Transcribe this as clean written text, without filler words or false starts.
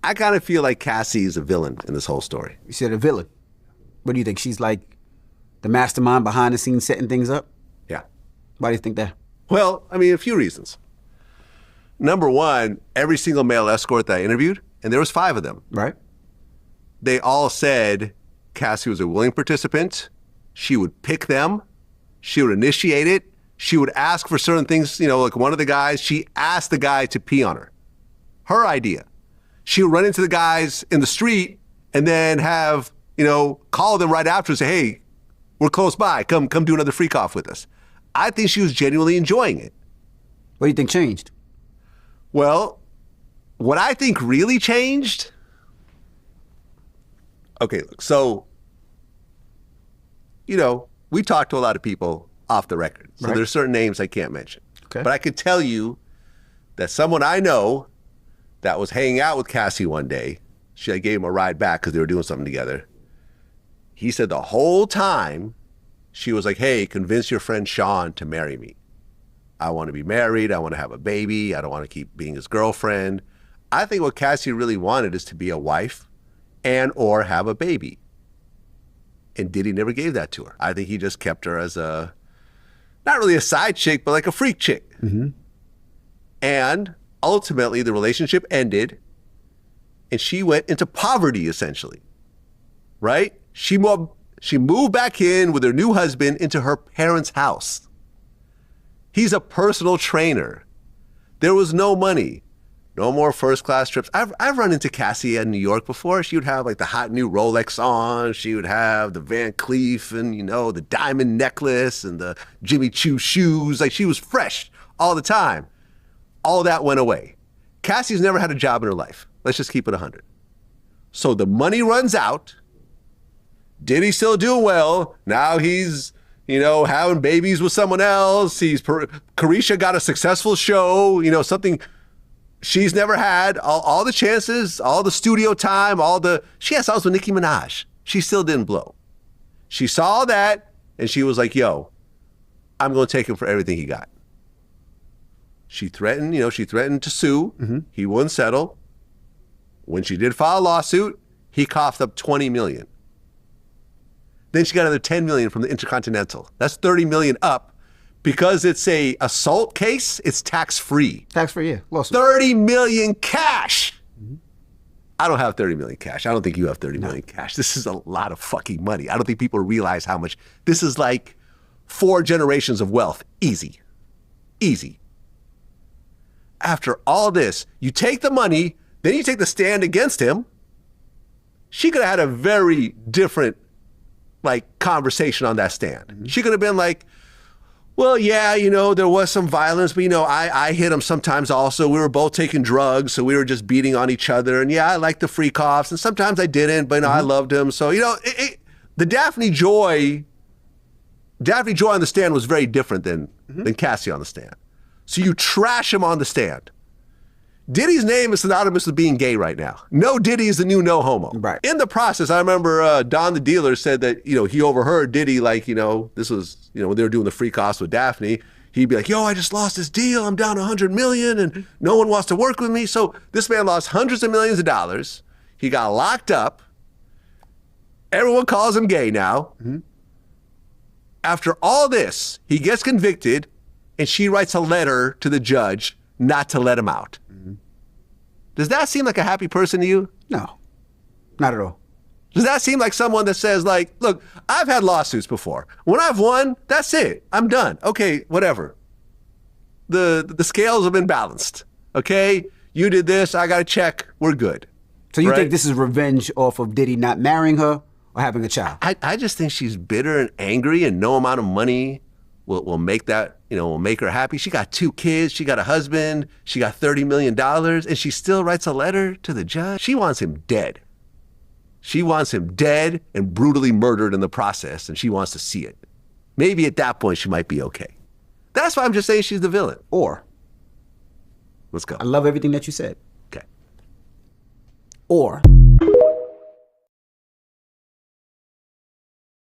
I kind of feel like Cassie is a villain in this whole story. You said a villain. What do you think? She's like the mastermind behind the scenes setting things up? Yeah. Why do you think that? Well, I mean, a few reasons. Number one, every single male escort that I interviewed, and there was 5 of them. Right. They all said Cassie was a willing participant. She would pick them. She would initiate it. She would ask for certain things, like one of the guys, she asked the guy to pee on her. Her idea. She would run into the guys in the street and then have, call them right after and say, hey, we're close by. Come do another freak off with us. I think she was genuinely enjoying it. What do you think changed? Well, what I think really changed. Okay, look, so, we talked to a lot of people off the record. So Right. there's certain names I can't mention. Okay. But I could tell you that someone I know that was hanging out with Cassie one day, I gave him a ride back because they were doing something together. He said the whole time she was like, hey, convince your friend Sean to marry me. I want to be married. I want to have a baby. I don't want to keep being his girlfriend. I think what Cassie really wanted is to be a wife and or have a baby. And Diddy never gave that to her. I think he just kept her as not really a side chick, but like a freak chick. Mm-hmm. And ultimately the relationship ended and she went into poverty essentially, right? She moved back in with her new husband into her parents' house. He's a personal trainer. There was no money. No more first-class trips. I've run into Cassie in New York before. She would have like the hot new Rolex on. She would have the Van Cleef and, the diamond necklace and the Jimmy Choo shoes. Like she was fresh all the time. All that went away. Cassie's never had a job in her life. Let's just keep it 100. So the money runs out. Diddy's still doing well. Now he's, having babies with someone else. Carisha got a successful show, something she's never had. All the chances, all the studio time, she has songs with Nicki Minaj. She still didn't blow. She saw that and she was like, yo, I'm going to take him for everything he got. She threatened to sue. Mm-hmm. He wouldn't settle. When she did file a lawsuit, he coughed up $20 million. Then she got another $10 million from the Intercontinental. That's $30 million up. Because it's a assault case, it's tax-free. Tax-free, yeah. Lawsuit. $30 million cash. Mm-hmm. I don't have $30 million cash. I don't think you have $30 million cash. This is a lot of fucking money. I don't think people realize how much. This is like 4 generations of wealth. Easy. Easy. After all this, you take the money, then you take the stand against him. She could have had a very different conversation on that stand. Mm-hmm. She could have been like, well, yeah, there was some violence, but, I hit him sometimes also. We were both taking drugs, so we were just beating on each other. And, yeah, I liked the freak offs, and sometimes I didn't, but, I loved him. So, the Daphne Joy on the stand was very different than Cassie on the stand. So you trash him on the stand. Diddy's name is synonymous with being gay right now. No Diddy is the new no homo. Right. In the process, I remember Don the dealer said that, he overheard Diddy this was, when they were doing the freak offs with Daphne, he'd be like, yo, I just lost this deal. I'm down $100 million and no one wants to work with me. So this man lost hundreds of millions of dollars. He got locked up. Everyone calls him gay now. Mm-hmm. After all this, he gets convicted and she writes a letter to the judge not to let him out. Mm-hmm. Does that seem like a happy person to you? No, not at all. Does that seem like someone that says look, I've had lawsuits before. When I've won, that's it. I'm done. Okay, whatever. The scales have been balanced. Okay, you did this. I got a check. We're good. So you think this is revenge off of Diddy not marrying her or having a child? I just think she's bitter and angry and no amount of money will make that, will make her happy. She got 2 kids. She got a husband. She got $30 million and she still writes a letter to the judge. She wants him dead. She wants him dead and brutally murdered in the process, and she wants to see it. Maybe at that point she might be okay. That's why I'm just saying she's the villain. Or. Let's go. I love everything that you said. Okay. Or.